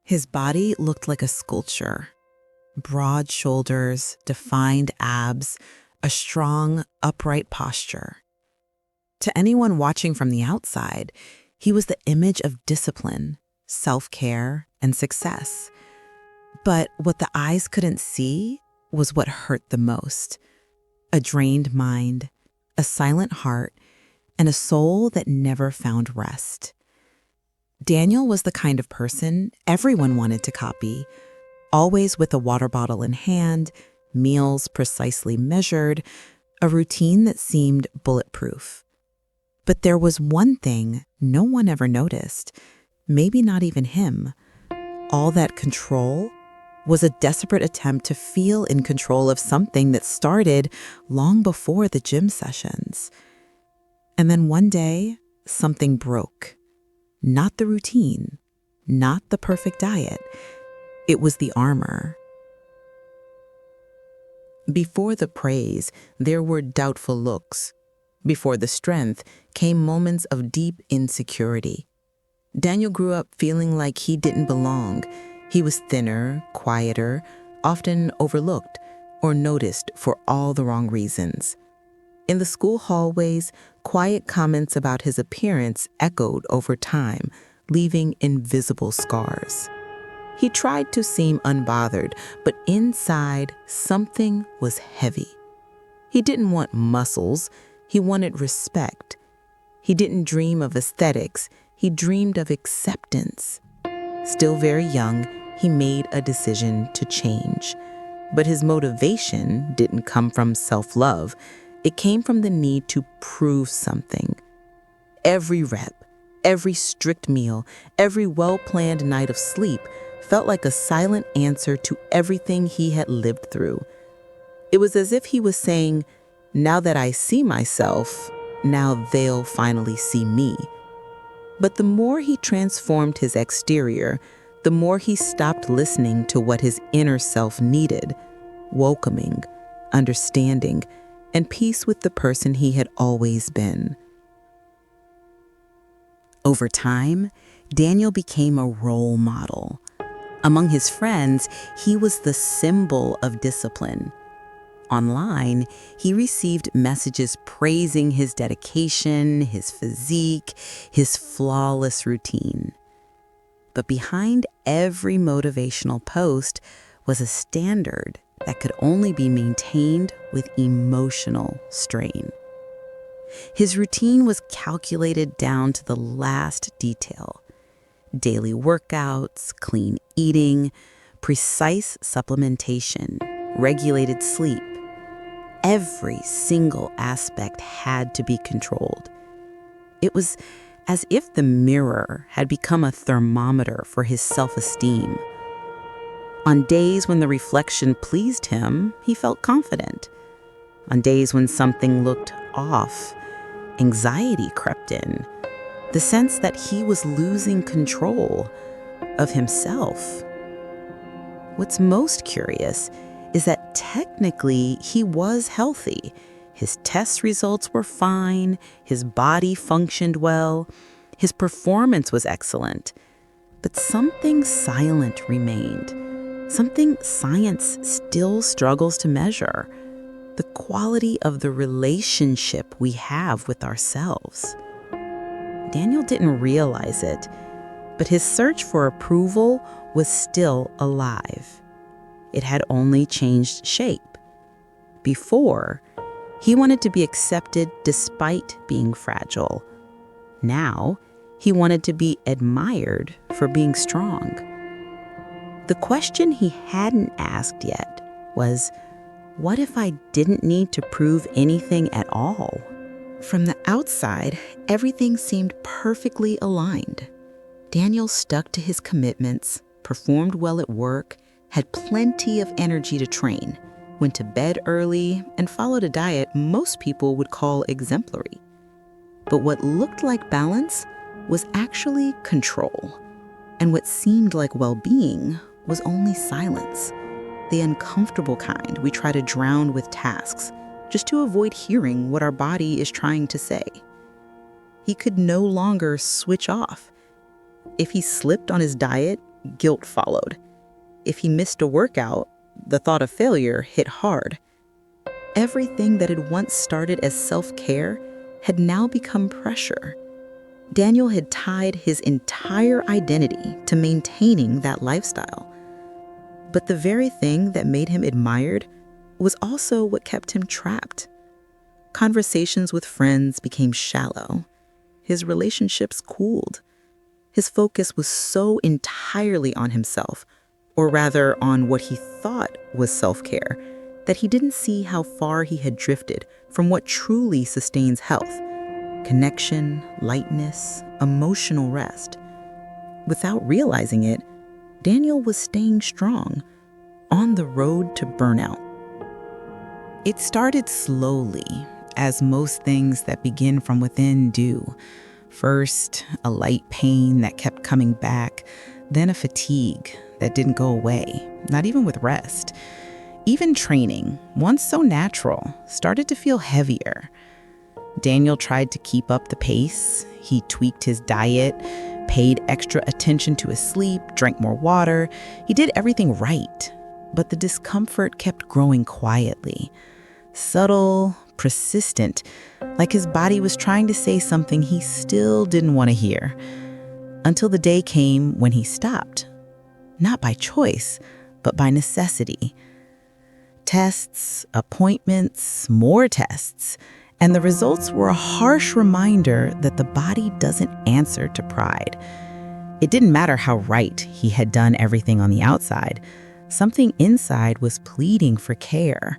His body looked like a sculpture. Broad shoulders, defined abs, a strong, upright posture. To anyone watching from the outside, he was the image of discipline, self-care, and success. But what the eyes couldn't see was what hurt the most. A drained mind, a silent heart, and a soul that never found rest. Daniel was the kind of person everyone wanted to copy, always with a water bottle in hand, meals precisely measured, a routine that seemed bulletproof. But there was one thing no one ever noticed, maybe not even him. All that control was a desperate attempt to feel in control of something that started long before the gym sessions. And then one day, something broke. Not the routine, not the perfect diet. It was the armor. Before the praise, there were doubtful looks. Before the strength came moments of deep insecurity. Daniel grew up feeling like he didn't belong. He was thinner, quieter, often overlooked or noticed for all the wrong reasons. In the school hallways, quiet comments about his appearance echoed over time, leaving invisible scars. He tried to seem unbothered, but inside, something was heavy. He didn't want muscles, he wanted respect. He didn't dream of aesthetics, he dreamed of acceptance. Still very young, he made a decision to change. But his motivation didn't come from self-love. It came from the need to prove something. Every rep, every strict meal, every well-planned night of sleep felt like a silent answer to everything he had lived through. It was as if he was saying, now that I see myself, now they'll finally see me. But the more he transformed his exterior, the more he stopped listening to what his inner self needed: welcoming, understanding, and peace with the person he had always been. Over time, Daniel became a role model. Among his friends, he was the symbol of discipline. Online, he received messages praising his dedication, his physique, his flawless routine. But behind every motivational post was a standard that could only be maintained with emotional strain. His routine was calculated down to the last detail: daily workouts, clean eating, precise supplementation, regulated sleep. Every single aspect had to be controlled. It was as if the mirror had become a thermometer for his self-esteem. On days when the reflection pleased him, he felt confident. On days when something looked off, anxiety crept in. The sense that he was losing control of himself. What's most curious is that technically he was healthy. His test results were fine, his body functioned well, his performance was excellent. But something silent remained, something science still struggles to measure: the quality of the relationship we have with ourselves. Daniel didn't realize it, but his search for approval was still alive. It had only changed shape. Before, he wanted to be accepted despite being fragile. Now, he wanted to be admired for being strong. The question he hadn't asked yet was, what if I didn't need to prove anything at all? From the outside, everything seemed perfectly aligned. Daniel stuck to his commitments, performed well at work, had plenty of energy to train, went to bed early, and followed a diet most people would call exemplary. But what looked like balance was actually control. And what seemed like well-being was only silence. The uncomfortable kind we try to drown with tasks, just to avoid hearing what our body is trying to say. He could no longer switch off. If he slipped on his diet, guilt followed. If he missed a workout, the thought of failure hit hard. Everything that had once started as self-care had now become pressure. Daniel had tied his entire identity to maintaining that lifestyle. But the very thing that made him admired was also what kept him trapped. Conversations with friends became shallow. His relationships cooled. His focus was so entirely on himself, or rather on what he thought was self-care, that he didn't see how far he had drifted from what truly sustains health: connection, lightness, emotional rest. Without realizing it, Daniel was staying strong, on the road to burnout. It started slowly, as most things that begin from within do. First, a light pain that kept coming back, then a fatigue that didn't go away, not even with rest. Even training, once so natural, started to feel heavier. Daniel tried to keep up the pace. He tweaked his diet, paid extra attention to his sleep, drank more water. He did everything right, but the discomfort kept growing quietly. Subtle, persistent, like his body was trying to say something he still didn't want to hear. Until the day came when he stopped. Not by choice, but by necessity. Tests, appointments, more tests, and the results were a harsh reminder that the body doesn't answer to pride. It didn't matter how right he had done everything on the outside. Something inside was pleading for care.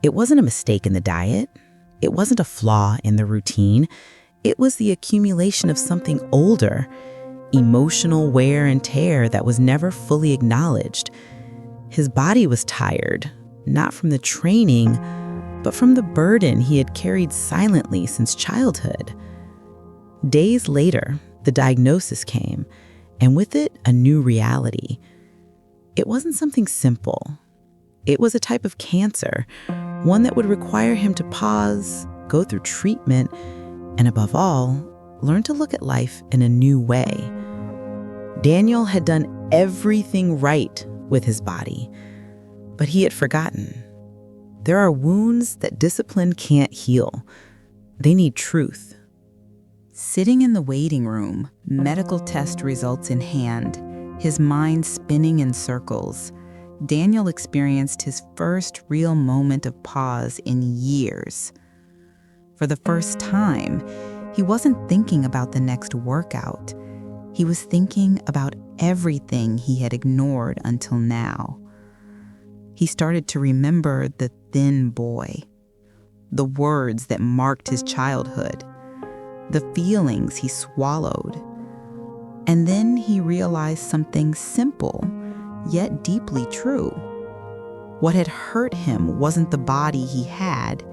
It wasn't a mistake in the diet. It wasn't a flaw in the routine. It was the accumulation of something older, emotional wear and tear that was never fully acknowledged. His body was tired, not from the training, but from the burden he had carried silently since childhood. Days later, the diagnosis came, and with it, a new reality. It wasn't something simple. It was a type of cancer, one that would require him to pause, go through treatment, and above all, learn to look at life in a new way. Daniel had done everything right with his body, but he had forgotten. There are wounds that discipline can't heal. They need truth. Sitting in the waiting room, medical test results in hand, his mind spinning in circles, Daniel experienced his first real moment of pause in years. For the first time, he wasn't thinking about the next workout. He was thinking about everything he had ignored until now. He started to remember the thin boy, the words that marked his childhood, the feelings he swallowed. And then he realized something simple, yet deeply true. What had hurt him wasn't the body he had.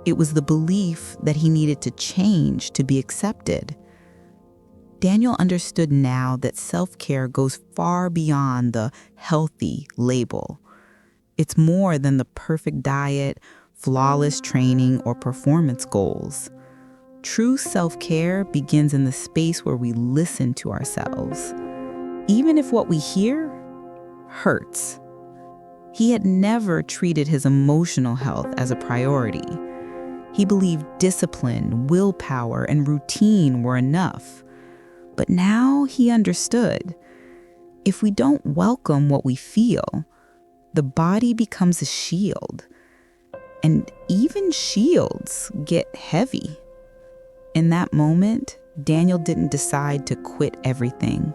It was the belief that he needed to change to be accepted. Daniel understood now that self-care goes far beyond the healthy label. It's more than the perfect diet, flawless training, or performance goals. True self-care begins in the space where we listen to ourselves, even if what we hear hurts. He had never treated his emotional health as a priority. He believed discipline, willpower, and routine were enough. But now he understood. If we don't welcome what we feel, the body becomes a shield. And even shields get heavy. In that moment, Daniel didn't decide to quit everything.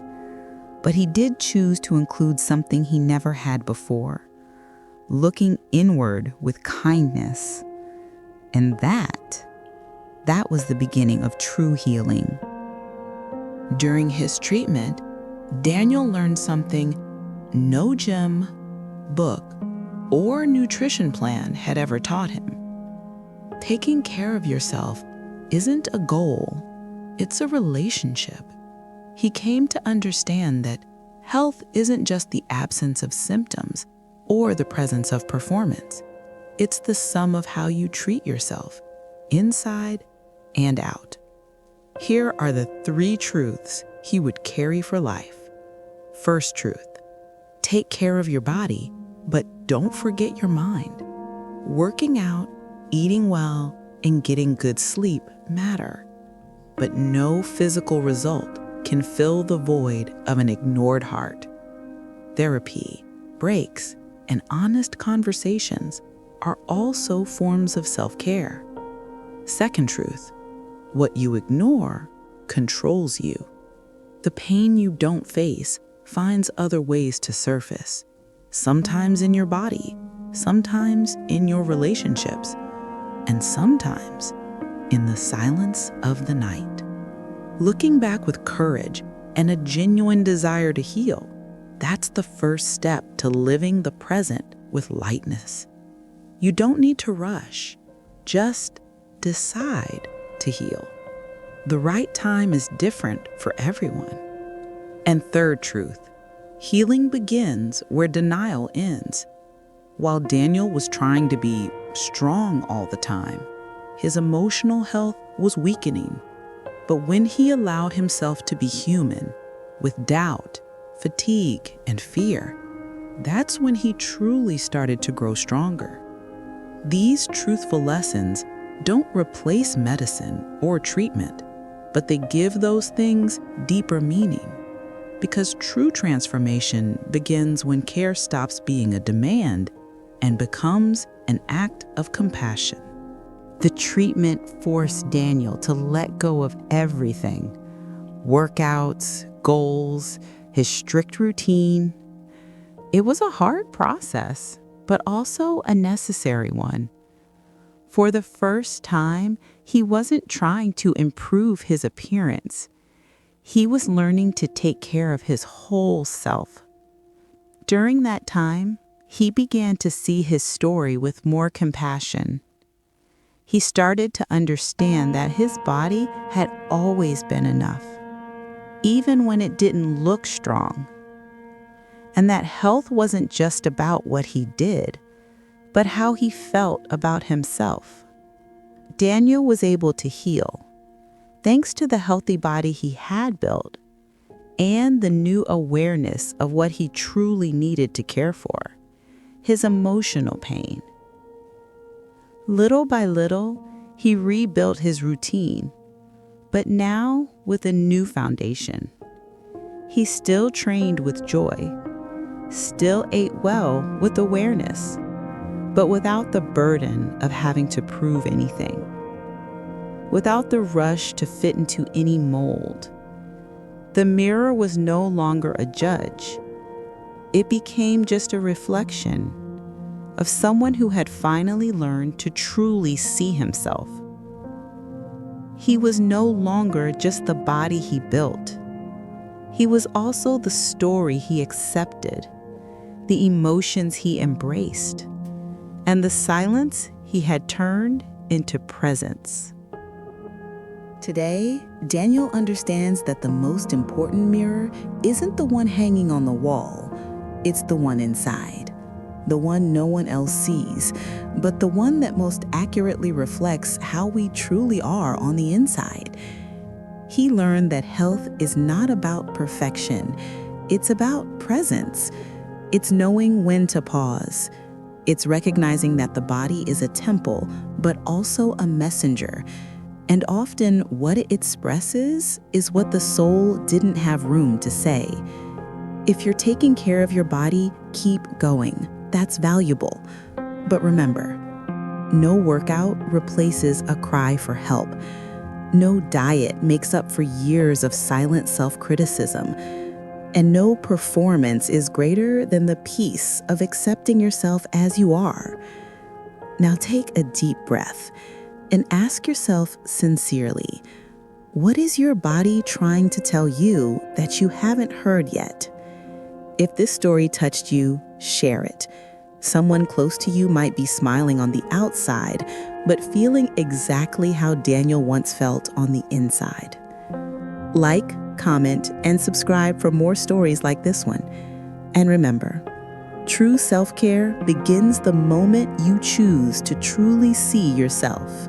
But he did choose to include something he never had before, looking inward with kindness. And that was the beginning of true healing. During his treatment, Daniel learned something no gym, book, or nutrition plan had ever taught him. Taking care of yourself isn't a goal, it's a relationship. He came to understand that health isn't just the absence of symptoms or the presence of performance. It's the sum of how you treat yourself, inside and out. Here are the 3 truths he would carry for life. First truth: take care of your body, but don't forget your mind. Working out, eating well, and getting good sleep matter, but no physical result can fill the void of an ignored heart. Therapy, breaks, and honest conversations are also forms of self-care. Second truth: what you ignore controls you. The pain you don't face finds other ways to surface, sometimes in your body, sometimes in your relationships, and sometimes in the silence of the night. Looking back with courage and a genuine desire to heal, that's the first step to living the present with lightness. You don't need to rush, just decide to heal. The right time is different for everyone. And third truth: healing begins where denial ends. While Daniel was trying to be strong all the time, his emotional health was weakening. But when he allowed himself to be human, with doubt, fatigue, and fear, that's when he truly started to grow stronger. These truthful lessons don't replace medicine or treatment, but they give those things deeper meaning. Because true transformation begins when care stops being a demand and becomes an act of compassion. The treatment forced Daniel to let go of everything: workouts, goals, his strict routine. It was a hard process, but also a necessary one. For the first time, he wasn't trying to improve his appearance. He was learning to take care of his whole self. During that time, he began to see his story with more compassion. He started to understand that his body had always been enough, even when it didn't look strong. And that health wasn't just about what he did, but how he felt about himself. Daniel was able to heal, thanks to the healthy body he had built and the new awareness of what he truly needed to care for: his emotional pain. Little by little, he rebuilt his routine, but now with a new foundation. He still trained with joy, still ate well with awareness, but without the burden of having to prove anything, without the rush to fit into any mold. The mirror was no longer a judge. It became just a reflection of someone who had finally learned to truly see himself. He was no longer just the body he built. He was also the story he accepted, the emotions he embraced, and the silence he had turned into presence. Today, Daniel understands that the most important mirror isn't the one hanging on the wall. It's the one inside. The one no one else sees, but the one that most accurately reflects how we truly are on the inside. He learned that health is not about perfection. It's about presence. It's knowing when to pause. It's recognizing that the body is a temple, but also a messenger. And often what it expresses is what the soul didn't have room to say. If you're taking care of your body, keep going. That's valuable. But remember, no workout replaces a cry for help. No diet makes up for years of silent self-criticism. And no performance is greater than the peace of accepting yourself as you are. Now take a deep breath and ask yourself sincerely, what is your body trying to tell you that you haven't heard yet? If this story touched you, share it. Someone close to you might be smiling on the outside, but feeling exactly how Daniel once felt on the inside. Like, comment, and subscribe for more stories like this one. And remember, true self-care begins the moment you choose to truly see yourself.